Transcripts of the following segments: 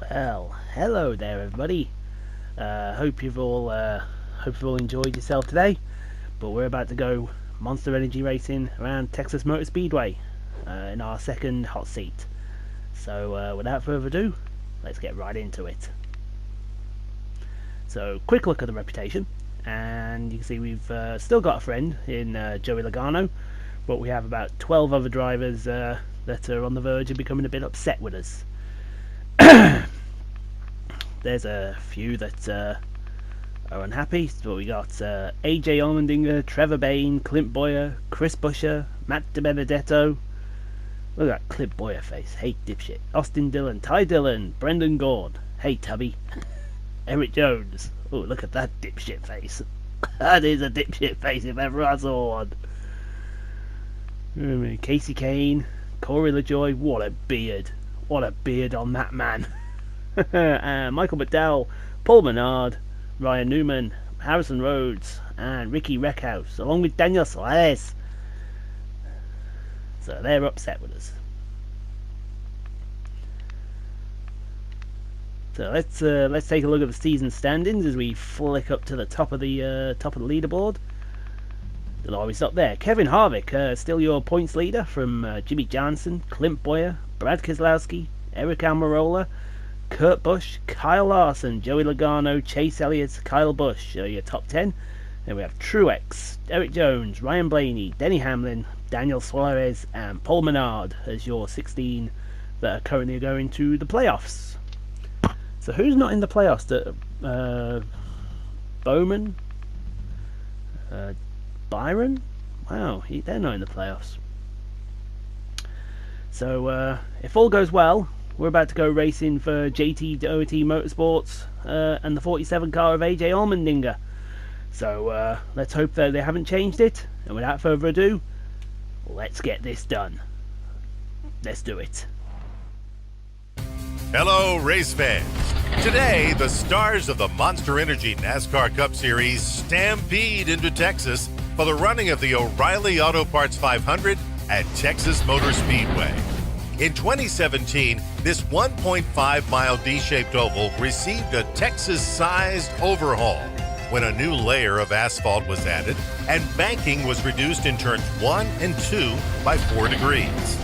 Well, hello there, everybody. Hope you've all enjoyed yourself today. But we're about to go Monster Energy racing around Texas Motor Speedway in our second hot seat. So, without further ado, let's get right into it. So, quick look at the reputation, and you can see we've still got a friend in Joey Logano, but we have about 12 other drivers that are on the verge of becoming a bit upset with us. There's a few that are unhappy, but we got AJ Allmandinger, Trevor Bayne, Clint Boyer, Chris Buescher, Matt DiBenedetto. Look at that Clint Boyer face. Hey, dipshit. Austin Dillon, Ty Dillon, Brendan Gord. Hey, Tubby. Eric Jones. Oh, look at that dipshit face. That is a dipshit face if ever I saw one. Casey Kane, Corey LaJoy. What a beard. What a beard on that man. Michael McDowell, Paul Menard, Ryan Newman, Harrison Rhodes, and Ricky Reckhouse, along with Daniel Suarez. So they're upset with us. So let's take a look at the season standings as we flick up to the top of the leaderboard. Oh, he's up there. Kevin Harvick, still your points leader from Jimmy Johnson, Clint Boyer, Brad Keselowski, Eric Almirola, Kurt Busch, Kyle Larson, Joey Logano, Chase Elliott, Kyle Busch, your top 10. Then we have Truex, Eric Jones, Ryan Blaney, Denny Hamlin, Daniel Suarez, and Paul Menard as your 16 that are currently going to the playoffs. So who's not in the playoffs? Bowman? Byron? Wow, they're not in the playoffs. So if all goes well, we're about to go racing for JTG Daugherty Motorsports and the 47 car of AJ Allmandinger. So let's hope that they haven't changed it. And without further ado, let's get this done. Let's do it. Hello, race fans. Today, the stars of the Monster Energy NASCAR Cup Series stampede into Texas for the running of the O'Reilly Auto Parts 500 at Texas Motor Speedway. In 2017, this 1.5-mile D-shaped oval received a Texas-sized overhaul when a new layer of asphalt was added and banking was reduced in turns 1 and 2 by 4 degrees.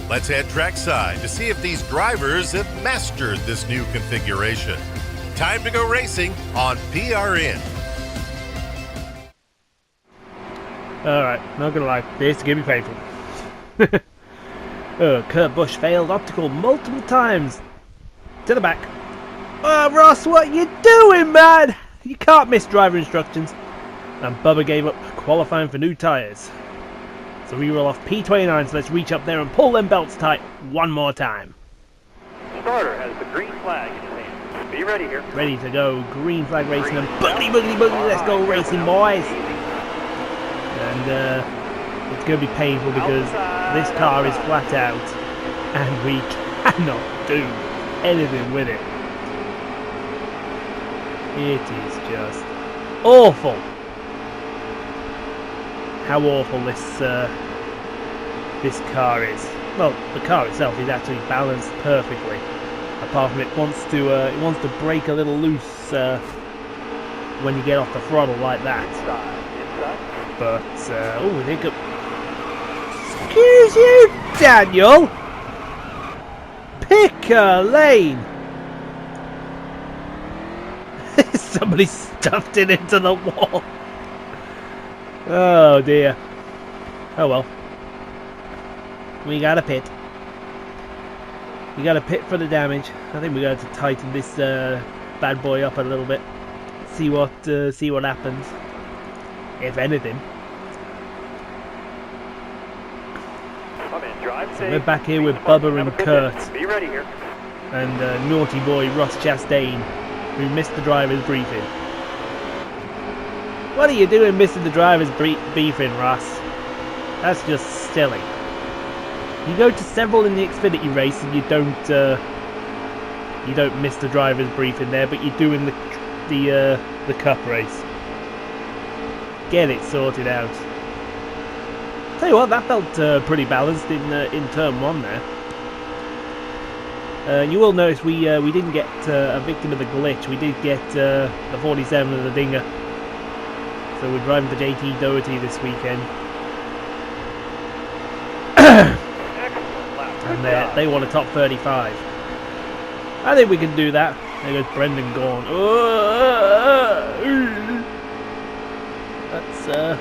Let's head trackside to see if these drivers have mastered this new configuration. Time to go racing on PRN. Alright, not gonna lie, this is gonna be painful. Kurt Busch failed optical multiple times. To the back. Oh, Ross, what you doing, man? You can't miss driver instructions. And Bubba gave up qualifying for new tyres. So we roll off P29, so let's reach up there and pull them belts tight one more time. Starter has the green flag in his hand. Be ready here. Ready to go. Green flag racing and boogity, boogity, boogity. Let's go racing, boys. And it's going to be painful because this car is flat out and we cannot do anything with it. It is just awful. How awful this car is. Well, the car itself is actually balanced perfectly. Apart from it wants to break a little loose when you get off the throttle like that. But oh, I think. Excuse you, Daniel. Pick a lane. Somebody stuffed it into the wall. Oh dear. Oh well. We got a pit. We got a pit for the damage. I think we got to tighten this bad boy up a little bit. See what happens. If anything. So we're back here with Bubba and Kurt. Be ready here. And naughty boy Ross Chastain, who missed the driver's briefing. What are you doing missing the driver's briefing, Ross? That's just silly. You go to several in the Xfinity race and you don't miss the driver's briefing there, but you do in the Cup race. Get it sorted out. Tell you what, that felt pretty balanced in turn 1 there. You will notice we didn't get a victim of the glitch. We did get the 47 of the Dinger. So we're driving the JT Daugherty this weekend. And they want a top 35. I think we can do that. There goes Brendan Gaughan. That's that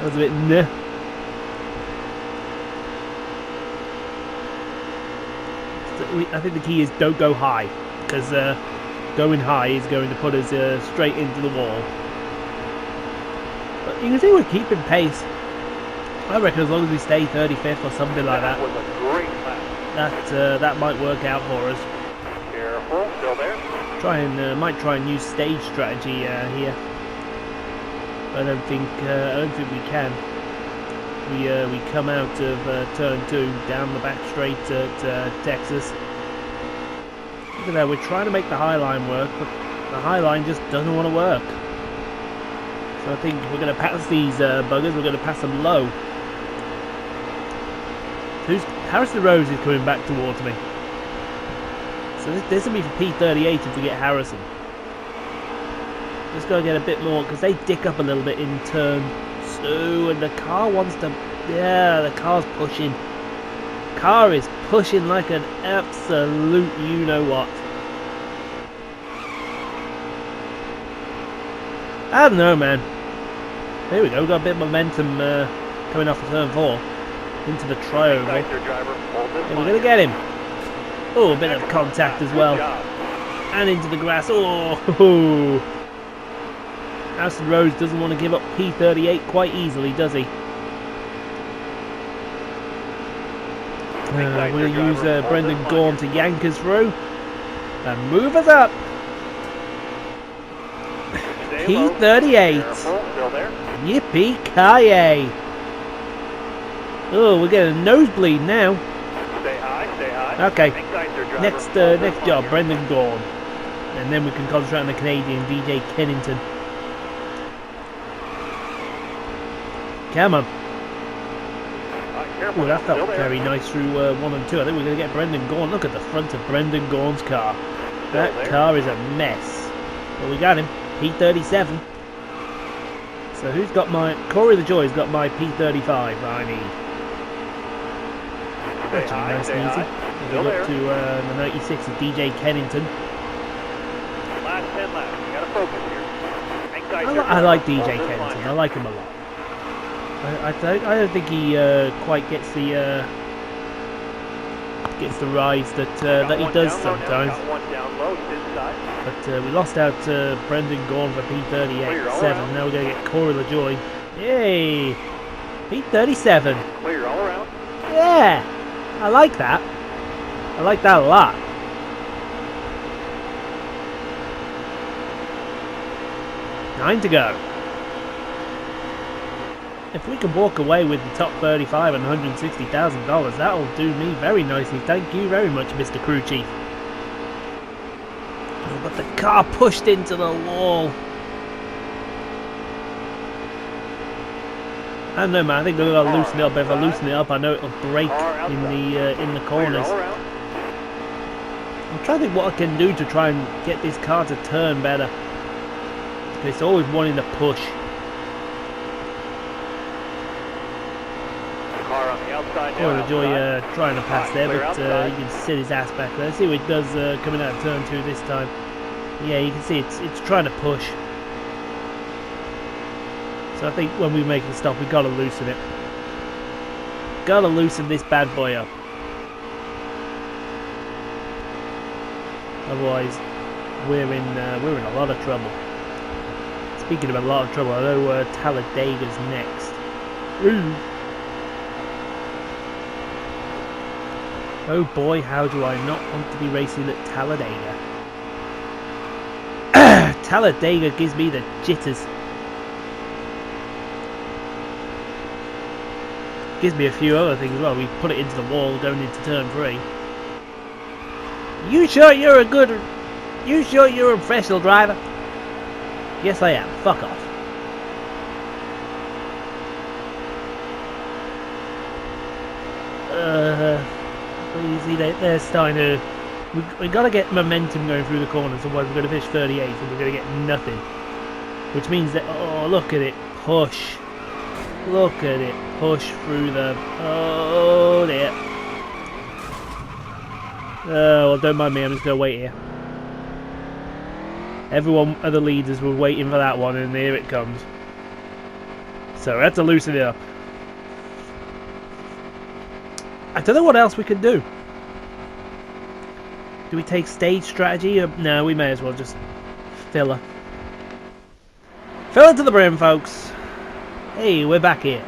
was a bit nah. I think the key is don't go high, because going high is going to put us straight into the wall. But you can see we're keeping pace. I reckon as long as we stay 35th or something like that, was a great lap. that might work out for us. Careful, still there. Might try and use stage strategy here. I don't think we can. We come out of turn 2 down the back straight at Texas. Look at that, we're trying to make the high line work, but the high line just doesn't want to work. So I think we're going to pass these buggers. We're going to pass them low. Harrison Rose is coming back towards me. So this will be for P38 if we get Harrison. Just got to get a bit more, because they dick up a little bit in turn 2, and the car wants to... Yeah, the car's pushing. Car is pushing like an absolute you-know-what. I don't know, man. There we go, we've got a bit of momentum coming off of turn 4 into the trioval. And we're going to get him. Oh, a bit of contact as well. And into the grass. Oh! Harrison Rose doesn't want to give up P38 quite easily, does he? We're going to use Brendan Gaughan to yank us through and move us up. P38. Yippee-ki-yay. Oh, we're getting a nosebleed now. Stay high, stay high. Okay, next job, Brendan Gaughan. And then we can concentrate on the Canadian, DJ Kennington. Come on. Oh, that felt very nice through 1 and 2. I think we're going to get Brendan Gaughan. Look at the front of Brendan Gaughan's car. That car is a mess. But we got him. P37. So who's got my... Corey the Joy's got my P35 I need. Actually, nice and easy. We'll go up to the 96 of DJ Kennington. Last 10 laps. You gotta focus here. I like DJ Kennington. I like him a lot. I don't think he quite gets the rise that he does sometimes. But we lost out to Brendan Gaughan for P38.7. Now we're going to get Corey LaJoy. Yay! P37. Clear all around. Yeah! I like that. I like that a lot. Nine to go. If we can walk away with the top 35 and $160,000, that'll do me very nicely. Thank you very much, Mr. Crew Chief. Oh, but the car pushed into the wall. I don't know, man. I think we're gonna loosen it up. If I loosen it up, I know it'll break in the corners. I'm trying to think what I can do to try and get this car to turn better. It's always wanting to push. Corey LaJoy trying to pass there, but you can sit his ass back there. See what it does coming out of turn 2 this time. Yeah, you can see it's trying to push. So I think when we make the stop, we've got to loosen it. Got to loosen this bad boy up. Otherwise, we're in a lot of trouble. Speaking of a lot of trouble, I know Talladega's next. Ooh. Oh boy, how do I not want to be racing at Talladega. Talladega gives me the jitters. Gives me a few other things as well. We put it into the wall going into turn 3. You sure you're a professional driver? Yes I am. Fuck off. You see, they're starting to... We've got to get momentum going through the corners, otherwise we're going to finish 38th and we're going to get nothing. Which means that... Oh, look at it. Push. Look at it. Push through the... Oh, dear. Oh, well, don't mind me. I'm just going to wait here. Every one of the leaders were waiting for that one, and here it comes. So we have to loosen it up. I don't know what else we could do. Do we take stage strategy? No, we may as well just fill her. Fill it to the brim, folks. Hey, we're back here.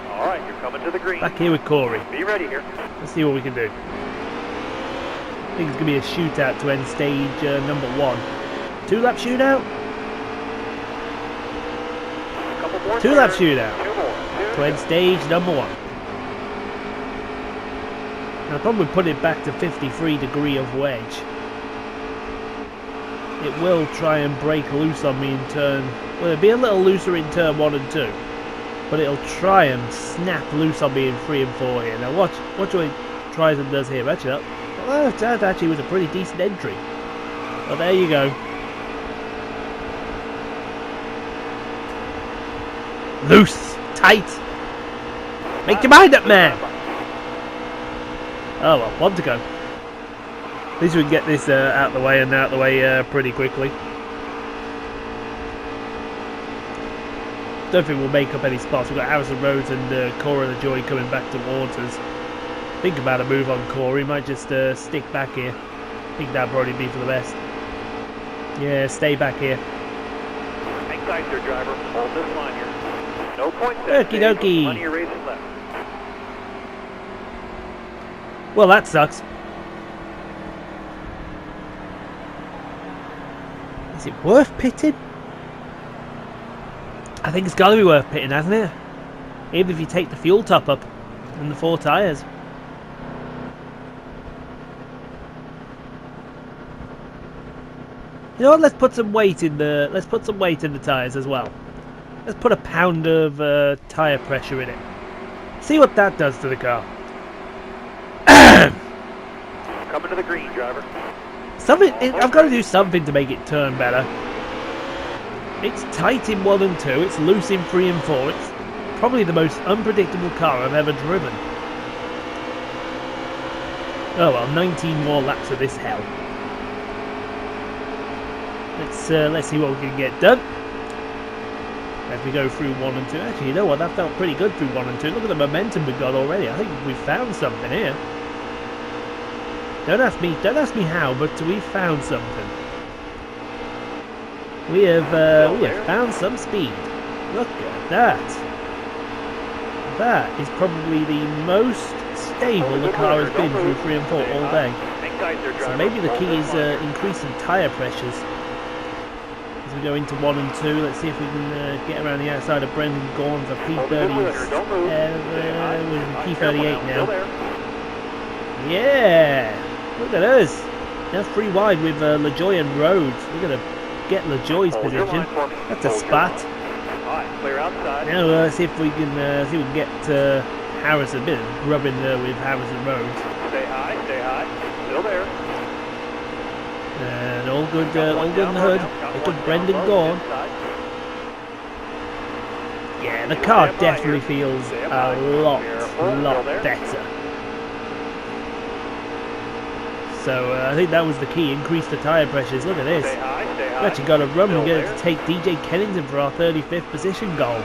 Alright, you're coming to the green. Back here with Corey. Be ready here. Let's see what we can do. I think it's going to be a shootout to end stage number 1. 2-lap shootout? A couple more 2-lap turns. shootout. 2 more. To end stage number 1. I'll probably put it back to 53 degree of wedge. It will try and break loose on me in turn... Well, it'll be a little looser in turn 1 and 2. But it'll try and snap loose on me in 3 and 4 here. Now watch what it tries and does here. Actually, that actually was a pretty decent entry. Well, there you go. Loose! Tight! Make your mind up, man! Oh well, 1 to go. At least we can get this out of the way and out of the way pretty quickly. Don't think we'll make up any spots. We've got Harrison Rhodes and Cora LaJoy coming back towards us. Think about a move on Corey. Might just stick back here. I think that'd probably be for the best. Yeah, stay back here. Hang tight there, driver. Hold this line here. No points. Okie dokie. Plenty of racing left. Well, that sucks. Is it worth pitting? I think it's got to be worth pitting, hasn't it? Even if you take the fuel top up and the 4 tyres. You know what? Let's put some weight in the tyres as well. Let's put a pound of tyre pressure in it. See what that does to the car. Coming to the green, driver. I've got to do something to make it turn better. It's tight in 1 and 2. It's loose in 3 and 4. It's probably the most unpredictable car I've ever driven. Oh well, 19 more laps of this hell. Let's see what we can get done as we go through 1 and 2. Actually, you know what? That felt pretty good through 1 and 2. Look at the momentum we've got already. I think we've found something here. Don't ask me how, but we've found something. We have found some speed. Look at that. That is probably the most stable the car has been through 3 and 4 all day. So maybe the key is increasing tyre pressures. As we go into 1 and 2, let's see if we can get around the outside of Brendan Gaughan for P30. We're P38 now. Yeah! Look at us! Now 3 wide with LaJoy and Rhodes. We're going to get LaJoy's position. That's a spot. Now let's see if we can get Harrison. A bit of grubbing with Harrison Rhodes. Stay high, still there. And all good in the hood. Look at Brendan Gaughan. Yeah, the car definitely feels a lot better. So I think that was the key, increase the tyre pressures. Look at this. We've actually got a run. We're going to take DJ Kennington for our 35th position goal.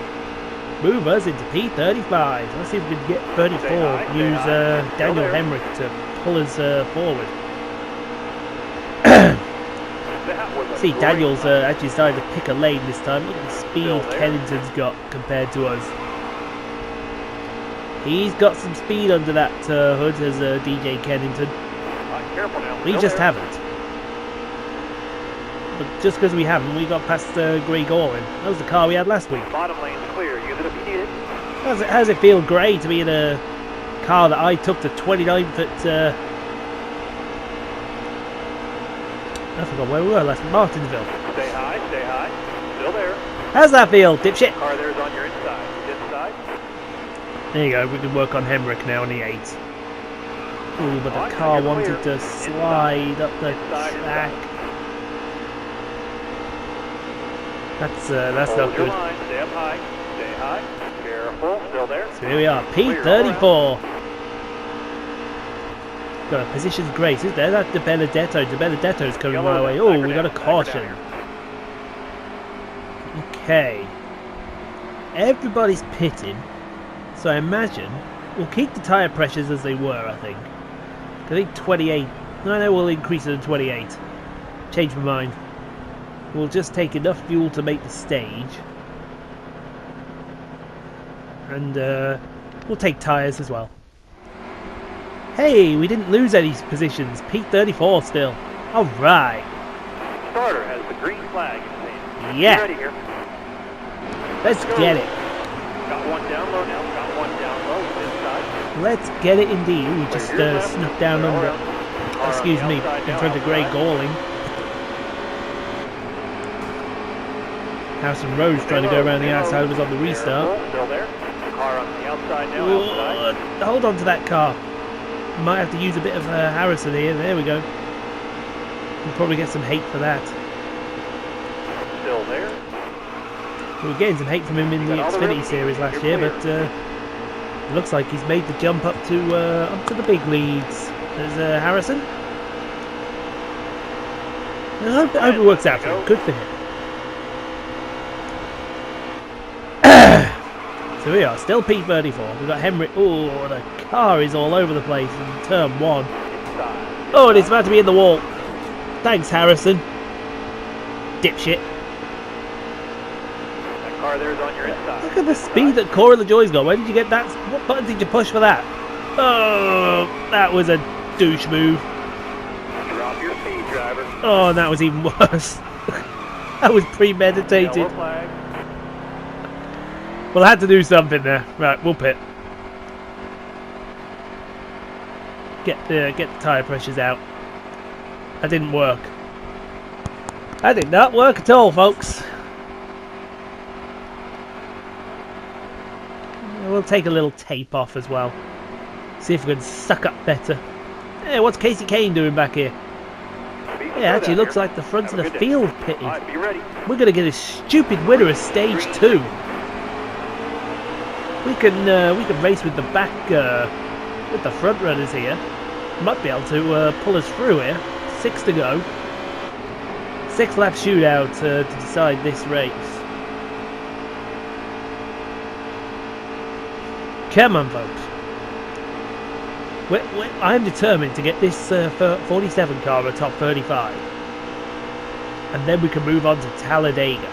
Move us into P35. Let's see if we can get 34. Use Daniel Hemrick to pull us forward. See, Daniel's actually starting to pick a lane this time. Look at the speed Kennington's got compared to us. He's got some speed under that hood as DJ Kennington. We just haven't. But just because we haven't, we got past Grey Gorman. That was the car we had last week. Bottom lane's clear. Use it if you need it. How does it feel great to be in a car that I took to 29th at... I forgot where we were last. Martinsville. Stay high. Still there. How's that feel, dipshit? Car there's on your inside. There you go, we can work on Hemrick now on the 8. Ooh, but the car wanted to slide up the track. That's not good. Stay up high. Stay high. Careful. Still there. So here we are, P34. Got a position's grace. Is there? That's De Benedetto. De Benedetto's coming my way. Oh, we got a caution. Okay. Everybody's pitting. So I imagine we'll keep the tyre pressures as they were, I think. I think 28. No, we'll increase it to 28. Change my mind. We'll just take enough fuel to make the stage. And we'll take tyres as well. Hey, we didn't lose any positions. P34 still. Alright. Starter has the green flag in his hand. Yeah. Ready here. Let's get it. Got one down low now. Got one down low this side. Let's get it indeed. We just snuck down under. Excuse me, in front of Grey Galling. Harrison Rose trying to go around the outside, was on the restart. Still there. Car on the outside now. Hold on to that car. Might have to use a bit of Harrison here. There we go. We'll probably get some hate for that. Still there. We were getting some hate from him in the Xfinity Series last year, but it looks like he's made the jump up to the big leagues. There's Harrison. I hope it works out for him. Good for him. So we are still P34. We've got Henry. Oh, the car is all over the place in turn 1. Oh, and it's about to be in the wall. Thanks, Harrison. Dipshit. That car there is on your inside. Look at the speed that Corey LaJoy's got. Where did you get that? What button did you push for that? Oh, that was a douche move. Drop your speed, driver. Oh, and that was even worse. That was premeditated. Yellow flag. Well, I had to do something there. Right, we'll pit. Get the tyre pressures out. That didn't work. That did not work at all, folks. We'll take a little tape off as well. See if we can suck up better. Hey, what's Casey Kane doing back here? Yeah, actually looks like the front of the field pitted. We're going to get a stupid winner of stage 2. We can race with the back, with the front runners here. Might be able to pull us through here. 6 to go. 6-lap shootout to decide this race. Come on, folks. I'm determined to get this 47 car a top 35. And then we can move on to Talladega.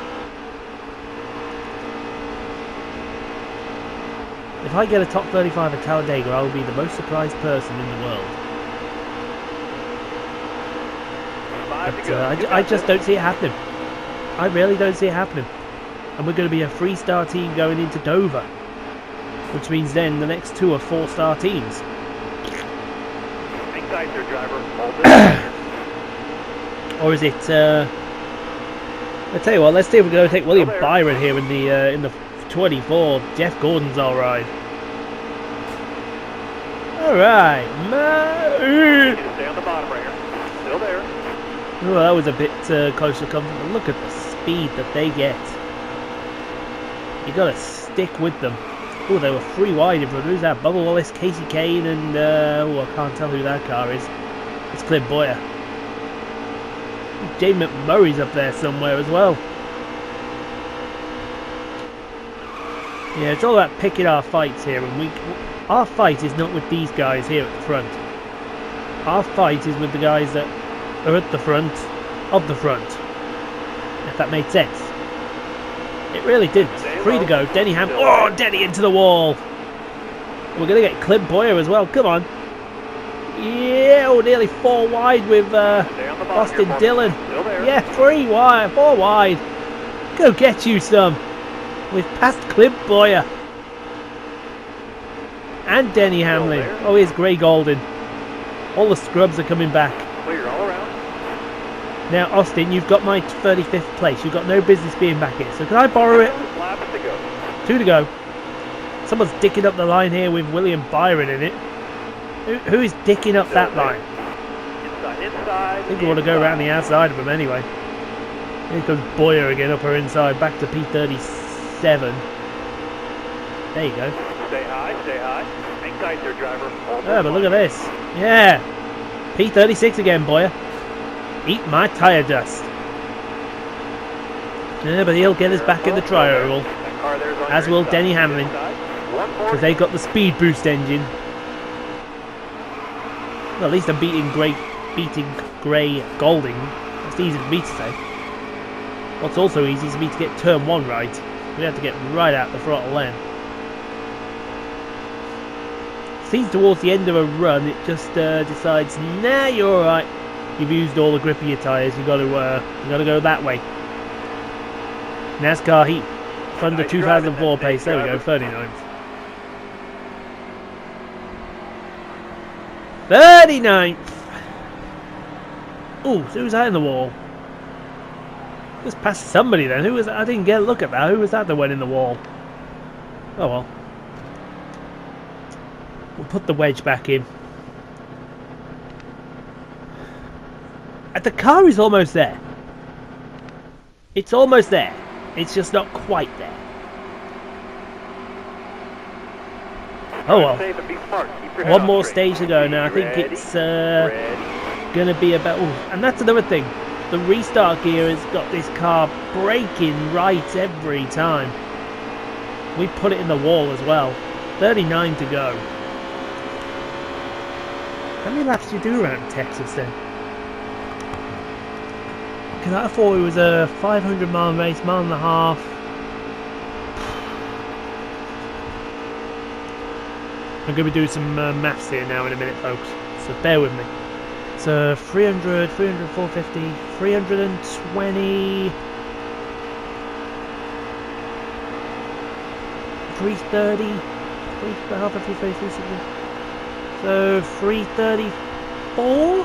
If I get a top 35 at Talladega, I will be the most surprised person in the world. But I just don't see it happening. I really don't see it happening. And we're going to be a 3-star team going into Dover. Which means then the next 2 are 4-star teams. Hang tight there, driver. Hold it. Or is it... I'll tell you what, let's see if we're going to take William Byron here in the 24. Jeff Gordon's alright. Alright. Stay on the bottom right here. Still there. Oh, that was a bit close to comfort. But look at the speed that they get. You got to stick with them. Oh, they were 3 wide in front. Who's that? Bubba Wallace, Casey Kane, and I can't tell who that car is. It's Clint Boyer. Jay McMurray's up there somewhere as well. Yeah, it's all about picking our fights here, and our fight is not with these guys here at the front. Our fight is with the guys that are at the front of the front. If that made sense. It really did. 3 to go. Denny Ham. Oh, Denny into the wall. We're going to get Clint Boyer as well. Come on. Yeah, oh, nearly 4 wide with Austin Dillon. Yeah, 3 wide, 4 wide. Go get you some. We've passed Clint Boyer. And Denny Hamlin. Oh, here's Grey Golden. All the scrubs are coming back. Clear all around. Now, Austin, you've got my 35th place. You've got no business being back here. So can I borrow it? 2 to go. Someone's dicking up the line here with William Byron in it. Who is dicking up that line? Inside. I think we want to go around the outside of him anyway. Here comes Boyer again, up her inside, back to P37. There you go. Stay high, stay high. Hang tight there, driver. Oh, but look at this. Yeah. P36 again, Boyer. Eat my tyre dust. Yeah, but he'll get us back in the tri-oval. As will Denny Hamlin. Because they got the speed boost engine. Well, at least I'm beating Gray Golding. That's easy for me to say. What's also easy is for me to get turn 1 right. We have to get right out the throttle then. Seems towards the end of a run, it just decides, nah, you're alright. You've used all the grip of your tyres. You got to go that way. NASCAR Heat, Thunder 2004 pace. There we go, 39th. 39th. Ooh, so who's that in the wall? Just past somebody then. Who was that? I didn't get a look at that. Who was that went in the wall? Oh well. We'll put the wedge back in. The car is almost there. It's almost there. It's just not quite there. Oh well. One more stage to go now. I think it's going to be about... Ooh, and that's another thing. The restart gear has got this car braking right every time. We put it in the wall as well. 39 to go. How many laps do you do around Texas then? Because I thought it was a 500-mile race, mile and a half. I'm going to be doing some maths here now in a minute, folks. So bear with me. So 300, 300, 450, 320, 330, 350, 360. So 334?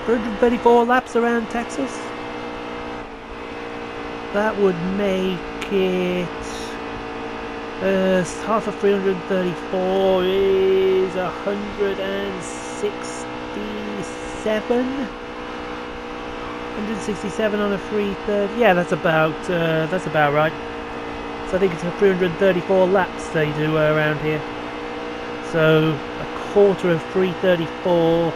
334 laps around Texas. That would make it half of 334 is 167. 167 on a 330. Yeah, that's about right. So I think it's 334 laps they do around here. So a quarter of 334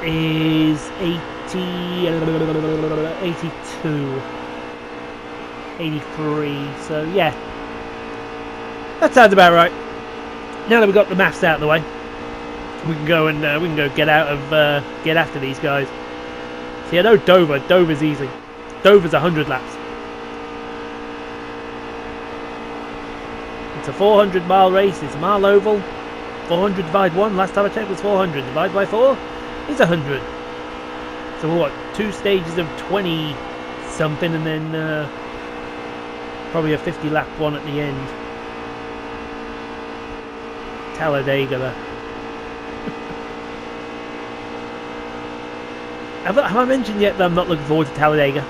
is 82, 83. So yeah, that sounds about right. Now that we've got the maths out of the way, we can go and get after these guys. See, I know Dover's easy. Dover's 100 laps. It's a 400-mile race. It's a mile oval. 400 divide 1. Last time I checked was 400. Divide by 4 is 100. So what? 2 stages of 20 something, and then probably a 50-lap one at the end. Talladega there. Have I mentioned yet that I'm not looking forward to Talladega?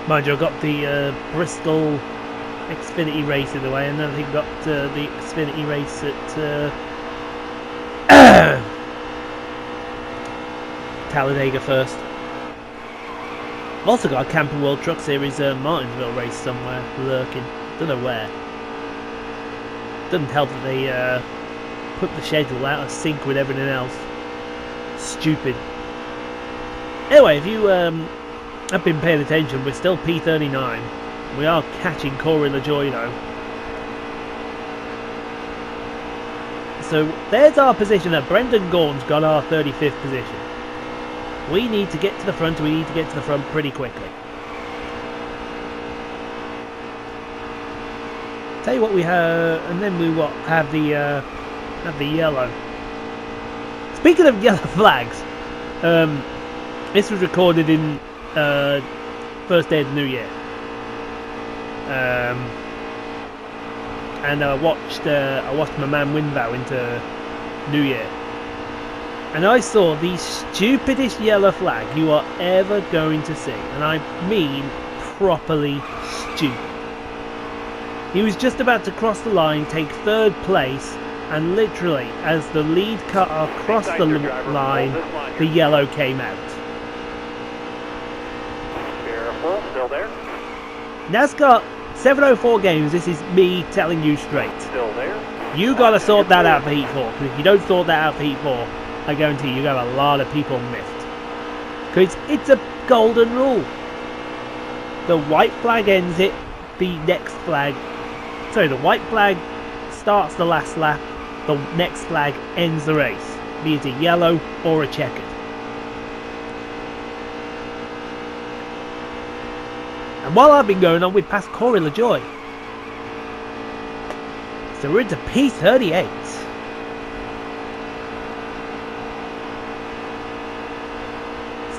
Mind you, I've got the Bristol Xfinity race in the way, and then I think I've got the Xfinity race at Talladega first. I've also got a Camping World Truck Series Martinsville race somewhere lurking. Don't know where. Doesn't help that they put the schedule out of sync with everything else. Stupid. Anyway, if you have been paying attention, we're still P39. We are catching Corey LaJoy though. So there's our position. That Brendan Gaughan's got our 35th position. We need to get to the front. We need to get to the front pretty quickly. Tell you what we have, and then we have the yellow. Speaking of yellow flags, this was recorded in first day of the new year, and I watched my man Winvow into New Year, and I saw the stupidest yellow flag you are ever going to see, and I mean properly stupid. He was just about to cross the line, take third place, and literally, as the lead car crossed the line, the yellow came out. Careful, still there. NASCAR 704 games, this is me telling you straight. Still there. You gotta sort that out for Heat 4, because if you don't sort that out for Heat 4, I guarantee you got a lot of people miffed. Because it's a golden rule. The white flag ends it, the next flag... Sorry, the white flag starts the last lap, the next flag ends the race, be it a yellow or a checkered. And while I've been going on, we've passed Corey LaJoy. So we're into P38.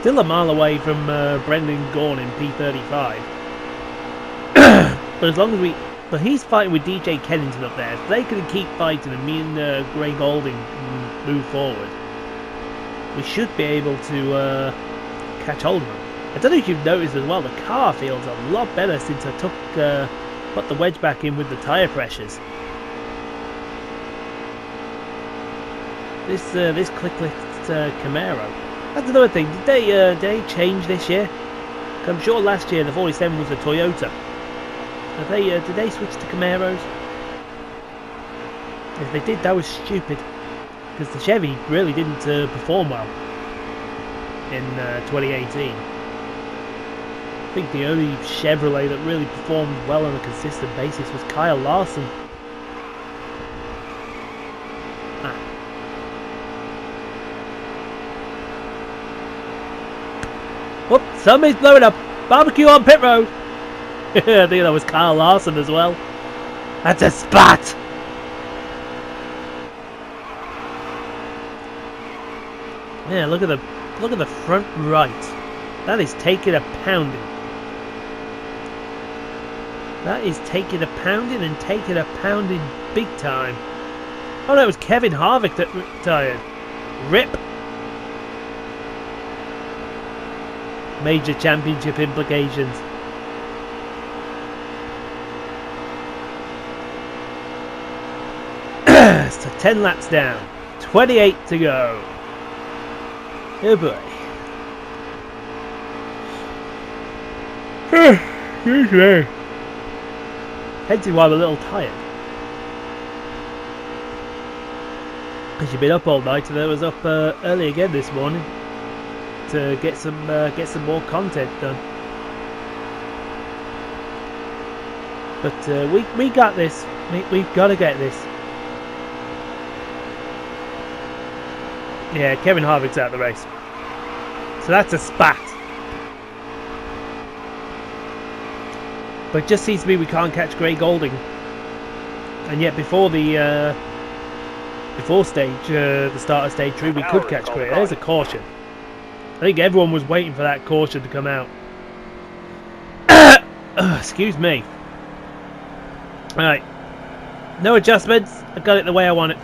Still a mile away from Brendan Gaughan in P35. But as long as we... But he's fighting with DJ Kennington up there. If they can keep fighting and me and Greg Golding move forward, we should be able to catch hold of them. I don't know if you've noticed as well, the car feels a lot better since I put the wedge back in with the tyre pressures. This click-lift Camaro. That's another thing. Did they change this year? I'm sure last year the 47 was a Toyota. Did they switch to Camaros? If they did, that was stupid. Because the Chevy really didn't perform well in 2018. I think the only Chevrolet that really performed well on a consistent basis was Kyle Larson. Whoop, somebody's blowing up. Barbecue on pit road. I think that was Kyle Larson as well. That's a spot. Yeah, look at the front right. That is taking a pounding. That is taking a pounding and taking a pounding big time. Oh no, it was Kevin Harvick that retired. RIP. Major championship implications. So 10 laps down. 28 to go. Oh boy. Hence why I'm a little tired. Because you've been up all night, and I was up early again this morning to get some more content done. But we got this. We've got to get this. Yeah, Kevin Harvick's out of the race. So that's a spat. But it just seems to me we can't catch Greg Golding. And yet before the start of stage 3, we could catch Greg. There's a caution. I think everyone was waiting for that caution to come out. Excuse me. Alright. No adjustments. I got it the way I want it.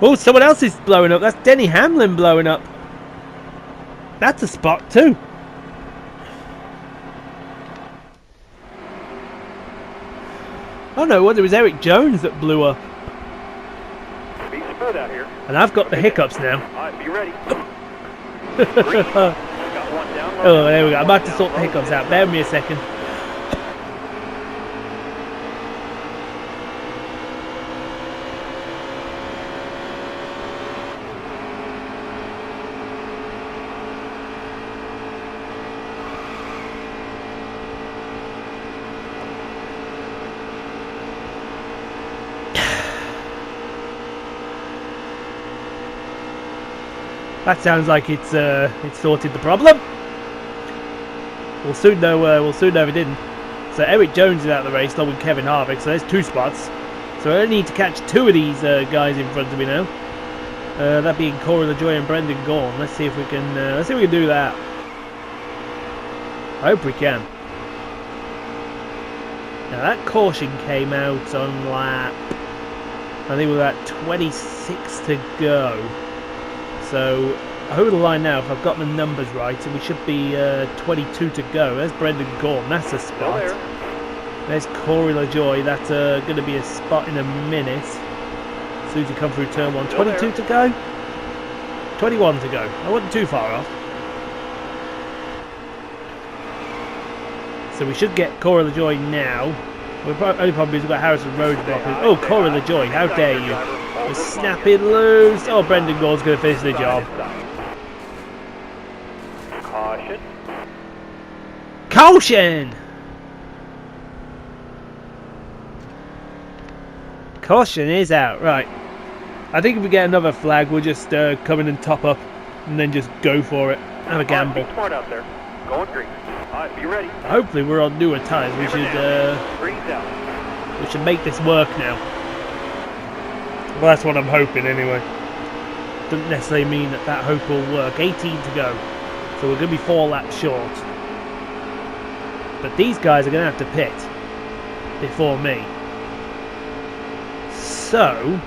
Oh, someone else is blowing up. That's Denny Hamlin blowing up. That's a spot too. Oh no, it was Eric Jones that blew up. Be smooth out here. And I've got the hiccups now. Alright, be ready. Oh, there we go. I'm about to sort the hiccups out. Bear with me a second. That sounds like it's sorted the problem. We'll soon know. We'll soon know if it didn't. So Eric Jones is out of the race, along with Kevin Harvick. So there's 2 spots. So I only need to catch 2 of these guys in front of me now. That being Corey LaJoy and Brendan Gaughan. Let's see if we can. Let's see if we can do that. I hope we can. Now that caution came out on lap. I think we're at 26 to go. So over the line now, if I've got the numbers right, and we should be 22 to go. There's Brendan Gordon, that's a spot. There's Corey LaJoy, that's going to be a spot in a minute. As soon as you come through turn 1. 22 to go? 21 to go. I wasn't too far off. So we should get Corey LaJoy now. Only problem is we've got Harrison Rhodes blocking. Oh, Corey LaJoy, how dare you. We're snapping loose. Oh, Brendan Gordon's going to finish the job. Caution. Caution! Caution is out, right. I think if we get another flag, we'll just come in and top up and then just go for it. Have a gamble. Be smart out there. Going green. Alright, be ready. Hopefully we're on newer tyres. We should make this work now. Well, that's what I'm hoping anyway. Doesn't necessarily mean that hope will work. 18 to go. So we're going to be 4 laps short. But these guys are going to have to pit before me. So,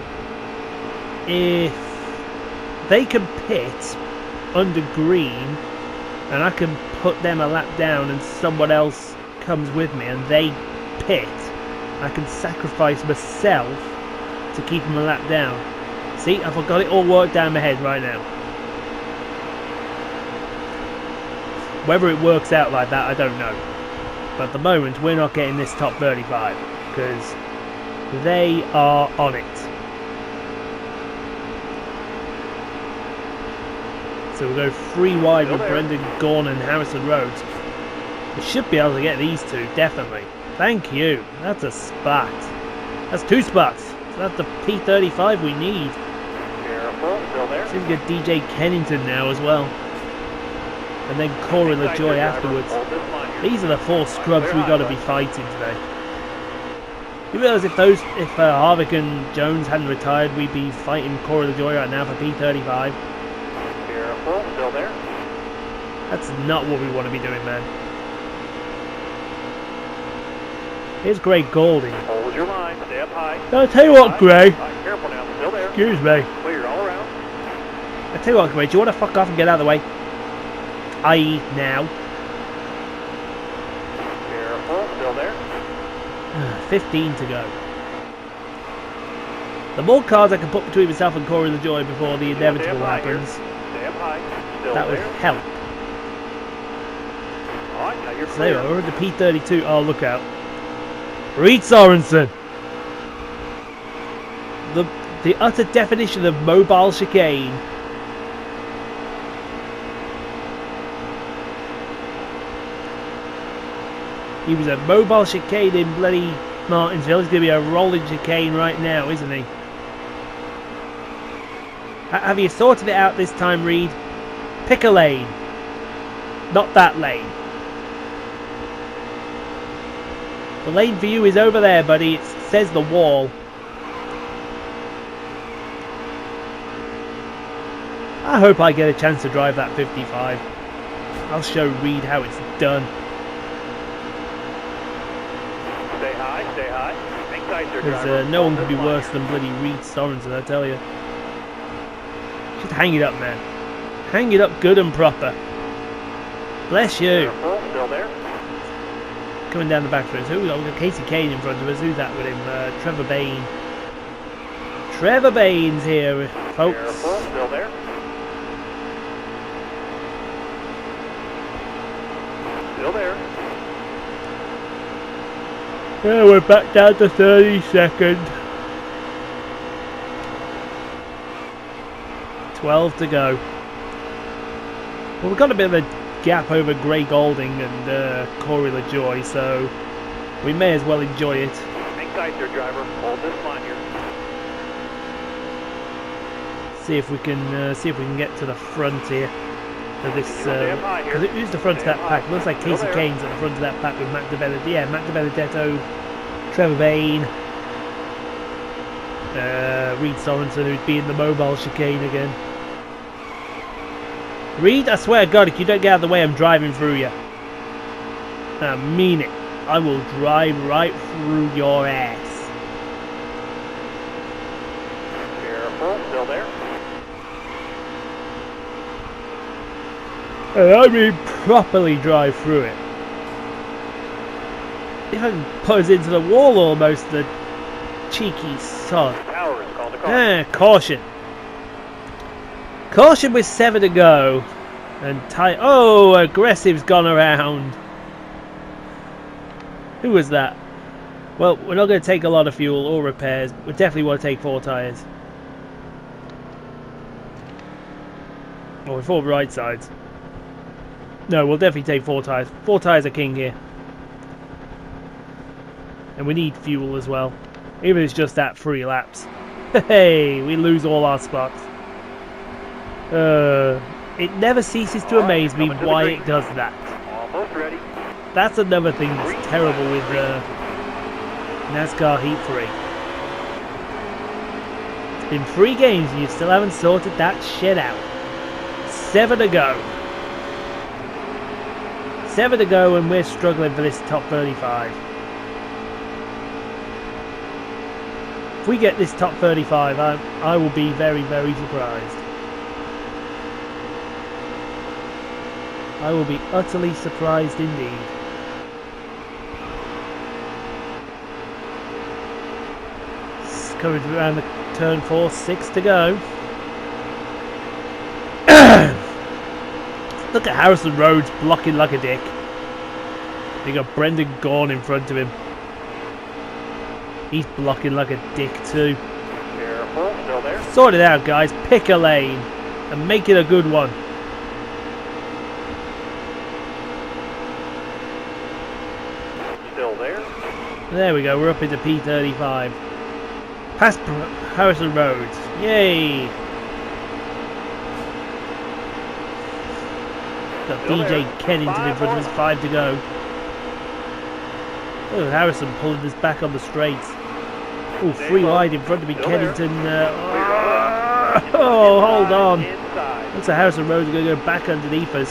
if they can pit under green and I can put them a lap down and someone else comes with me and they pit, I can sacrifice myself to keep them a lap down. See, I've got it all worked down my head right now. Whether it works out like that, I don't know. But at the moment, we're not getting this top 35 because they are on it. So we'll go 3 wide with Brendan Gordon and Harrison Rhodes. We should be able to get these two, definitely. Thank you. That's a spot. That's 2 spots. So that's the P35 we need. Careful, still there. See if we get DJ Kennington now as well. And then Corey LaJoy afterwards. These are the 4 scrubs we've got to be fighting today. You realise if Harvick and Jones hadn't retired, we'd be fighting Corey LaJoy right now for P35. Careful, still there. That's not what we want to be doing, man. Here's Greg Golding. Hold your line, stay up high. I'll tell you what, Greg. Careful now, still there. Excuse me. Clear all around. I'll tell you what, Greg, do you want to fuck off and get out of the way? I.e. now. Careful, still there. 15 to go. The more cars I can put between myself and Corey LaJoy before the inevitable happens, stay up high. Still that would there. help. Alright, now you're So clear. there, we're at the P32. Oh, look out. Reed Sorensen. The utter definition of mobile chicane. He was a mobile chicane in bloody Martinsville. He's going to be a rolling chicane right now, isn't he? Have you sorted it out this time, Reed? Pick a lane. Not that lane. The lane for you is over there, buddy. It says the wall. I hope I get a chance to drive that 55. I'll show Reed how it's done. Stay high, stay high. Hang tight there, Because driver. no one Hold can be this worse line than bloody Reed Sorensen, I tell you. Just hang it up, man. Hang it up good and proper. Bless you. Careful, still there. Coming down the back stretch. Who we got? We've got Casey Kane in front of us. Who's that with him? Trevor Bayne. Trevor Bayne's here, folks. Careful, still there. Still there. Yeah, we're back down to 32nd. 12 to go. Well, we've got a bit of a gap over Gray Golding and Corey LaJoy, so we may as well enjoy it. Hang tight there, driver. Hold this line here. See if we can get to the front here of this. Because who's the front of that pack? Looks like Casey Kane's at the front of that pack with Matt DiBenedetto. Yeah, Matt DiBenedetto, Trevor Bayne, Reed Sorensen, who'd be in the mobile chicane again. Reed, I swear to God, if you don't get out of the way, I'm driving through you. I mean it. I will drive right through your ass. Careful, still there. And I mean properly drive through it. If I can put us into the wall almost, the cheeky sod. Power is called a caution. Caution. Caution with 7 to go. And oh, aggressive's gone around. Who was that? Well, we're not going to take a lot of fuel or repairs. We definitely want to take 4 tyres. Or 4 right sides. No, we'll definitely take 4 tyres. 4 tyres are king here. And we need fuel as well. Even if it's just that 3 laps. Hey, we lose all our spots. It never ceases to amaze me why it does that. Almost ready. That's another thing that's terrible with NASCAR Heat 3. It's been 3 games and you still haven't sorted that shit out. 7 to go. 7 to go and we're struggling for this top 35. If we get this top 35, I will be very, very surprised. I will be utterly surprised indeed. Coming around the turn 4, 6 to go. Look at Harrison Rhodes blocking like a dick. They got Brendan Gaughan in front of him. He's blocking like a dick too. Careful, still there. Sort it out, guys. Pick a lane and make it a good one. Still there. There we go. We're up into P35. Past Harrison Rhodes. Yay! Got Still DJ there. Kennington in front of us. 5 to go. Oh, Harrison pulling us back on the straights. Oh, 3 wide in front of me. Still Kennington. Oh, hold on. Inside. Looks like Harrison Rhodes is going to go back underneath us.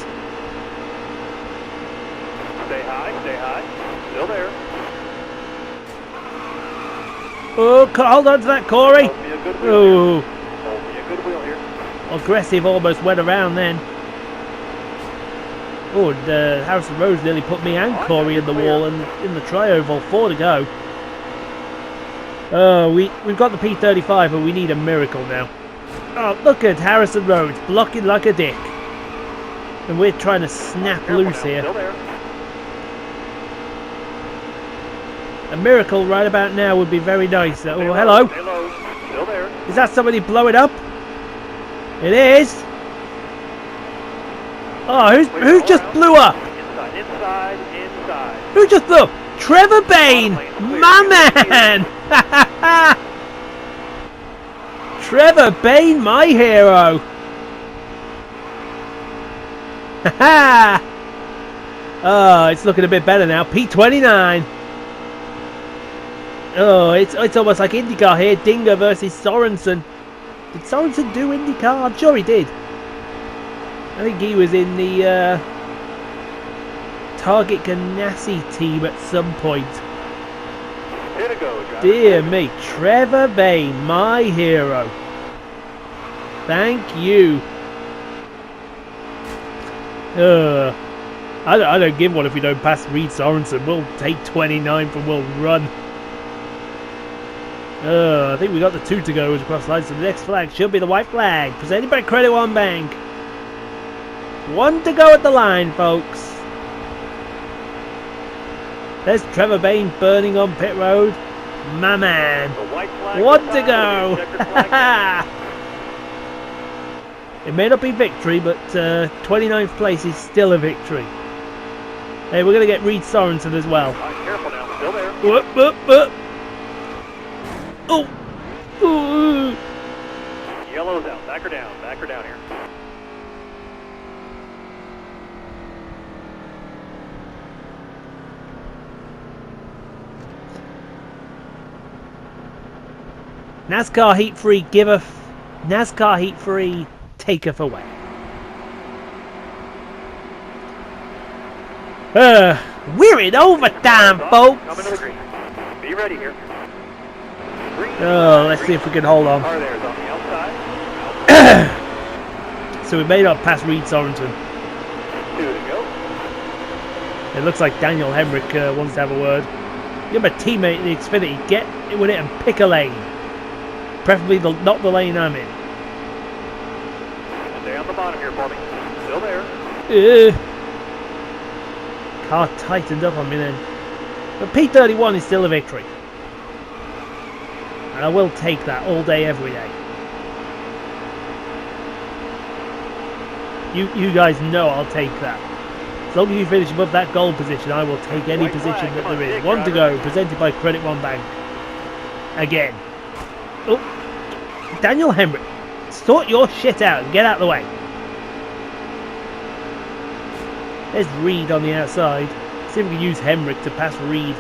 Stay high, stay high. Still there. Oh, hold on to that, Corey. Hold me a good wheel Oh, here. Hold me a good wheel here. aggressive almost went around then. Oh, and Harrison Rhodes nearly put me and Corey in the wall and in the tri-oval. 4 to go. Oh, we've got the P35, but we need a miracle now. Oh, look at Harrison Rhodes blocking like a dick. And we're trying to snap loose here. Still there. A miracle right about now would be very nice. Stay Oh, low, hello. stay low. Still there. Is that somebody blowing up? It is. Oh, who just blew up? Inside, inside, inside. Who just blew up? Trevor Bayne, my man. Trevor Bayne, my hero. Oh, it's looking a bit better now. P29. Oh, it's almost like IndyCar here. Dinger versus Sorensen. Did Sorensen do IndyCar? I'm sure he did. I think he was in the Target Ganassi team at some point. Here to go, driver. Dear me, Trevor Bayne, my hero. Thank you. I don't give one if we don't pass Reed Sorensen. We'll take 29th and we'll run. I think we got the 2 to go across the line, so the next flag should be the white flag, presented by Credit One Bank. 1 to go at the line, folks. There's Trevor Bayne burning on pit road. My man. The white flag 1 is to out. go. Checkered flag. It may not be victory, but 29th place is still a victory. Hey, we're going to get Reed Sorensen as well. All right, careful now. Still there. Whoop, whoop, whoop. Oh. Ooh. Yellow's out. Back her down. Back her down here. NASCAR Heat 3 giveth, NASCAR Heat 3 taketh away. We're in overtime, folks. Coming to the green. Be ready here. Green. Oh, let's see if we can hold on. Car there is on the outside. So we may not pass Reed Sorensen. It looks like Daniel Hemrick wants to have a word. You're my teammate in the Xfinity. Get with it and pick a lane. Preferably not the lane I'm in. Stay on the bottom here for me. Still there. Car tightened up on me then. But P31 is still a victory. And I will take that all day, every day. You guys know I'll take that. As long as you finish above that goal position, I will take any position that there is. One to go, presented by Credit One Bank. Again. Oh, Daniel Hemrick, sort your shit out and get out of the way. There's Reed on the outside. See if we can use Hemrick to pass Reed.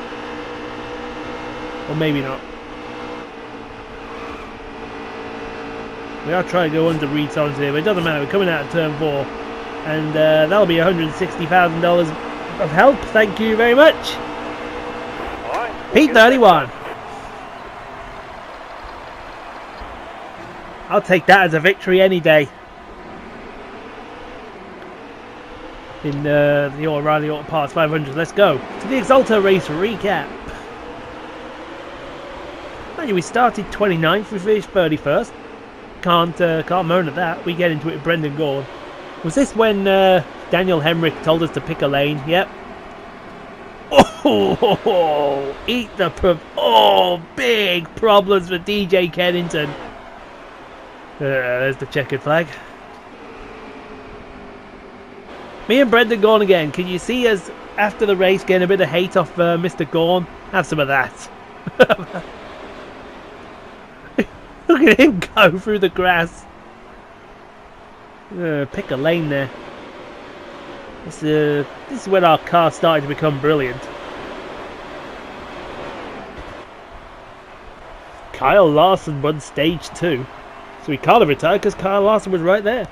Or maybe not. We are trying to go under Reed's on here, but it doesn't matter. We're coming out of turn 4. And that'll be $160,000 of help. Thank you very much. All right. P31. I'll take that as a victory any day. In the O'Reilly Auto Parts 500. Let's go to the Exalta race recap. We started 29th, we finished 31st. Can't moan at that. We get into it with Brendan Gaughan. Was this when Daniel Hemrick told us to pick a lane? Yep. Oh, eat the big problems for DJ Kennington. There's the checkered flag. Me and Brendan Gaughan again. Can you see us after the race getting a bit of hate off Mr. Gaughan? Have some of that. Look at him go through the grass. Pick a lane there. This is when our car started to become brilliant. Kyle Larson won stage 2. So he can't have retired because Kyle Larson was right there.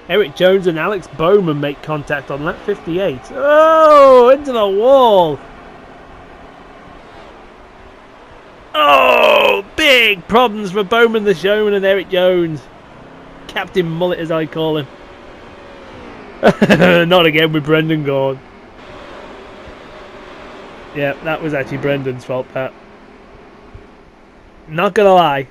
Eric Jones and Alex Bowman make contact on lap 58. Oh, into the wall. Oh, big problems for Bowman the Showman and Eric Jones. Captain Mullet as I call him. Not again with Brendan Gaughan. Yeah, that was actually Brendan's fault, that. Not gonna lie.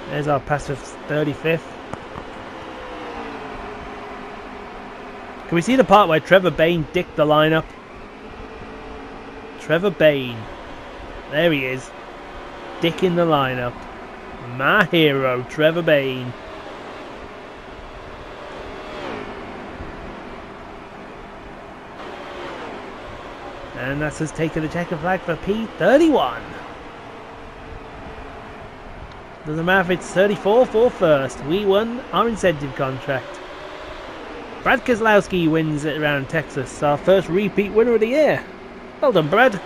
There's our pass of 35th. Can we see the part where Trevor Bayne dicked the lineup? Trevor Bayne. There he is. Dicking the lineup. My hero, Trevor Bayne. And that's us taking the checkered flag for P31. Doesn't matter if it's 34 for first. We won our incentive contract. Brad Keselowski wins it around Texas. Our first repeat winner of the year. Well done, Brad.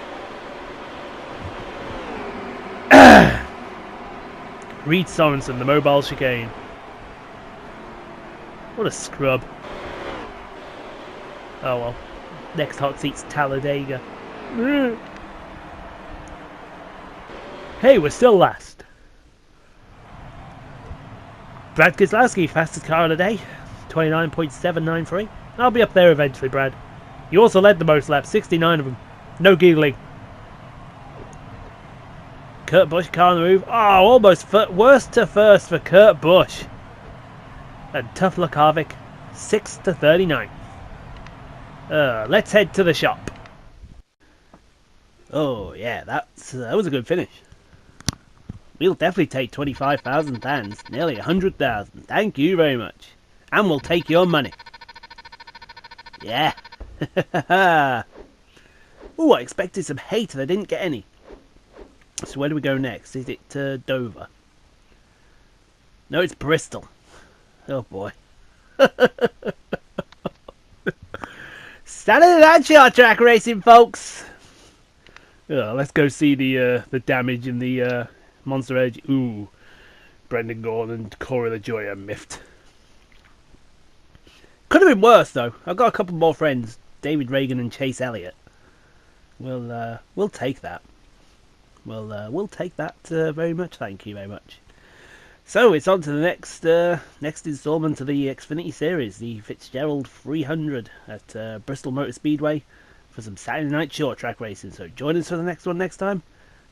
Reed Sorensen, the mobile chicane. What a scrub. Oh well. Next hot seat's Talladega. Hey, we're still last. Brad Keselowski, fastest car of the day. 29.793. I'll be up there eventually, Brad. You also led the most laps, 69 of them. No giggling. Kurt Busch, car on the move. Oh, almost worst to first for Kurt Busch. And Tough Luck Harvick, 6 to 39. Let's head to the shop. Oh yeah, that was a good finish. We'll definitely take 25,000 fans, nearly 100,000. Thank you very much. And we'll take your money. Yeah. Oh, I expected some hate and I didn't get any. So where do we go next? Is it Dover? No, it's Bristol. Oh boy. Saturday Night Short Track Racing, folks. Let's go see the damage in the Monster Edge. Ooh, Brendan Gaughan and Corey LaJoy are miffed. Could have been worse though. I've got a couple more friends, David Reagan and Chase Elliott. We'll take that. We'll take that very much. Thank you very much. So it's on to the next instalment of the Xfinity Series, the Fitzgerald 300 at Bristol Motor Speedway for some Saturday night short track racing. So join us for the next one next time.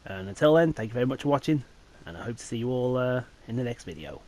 And until then, thank you very much for watching, and I hope to see you all in the next video.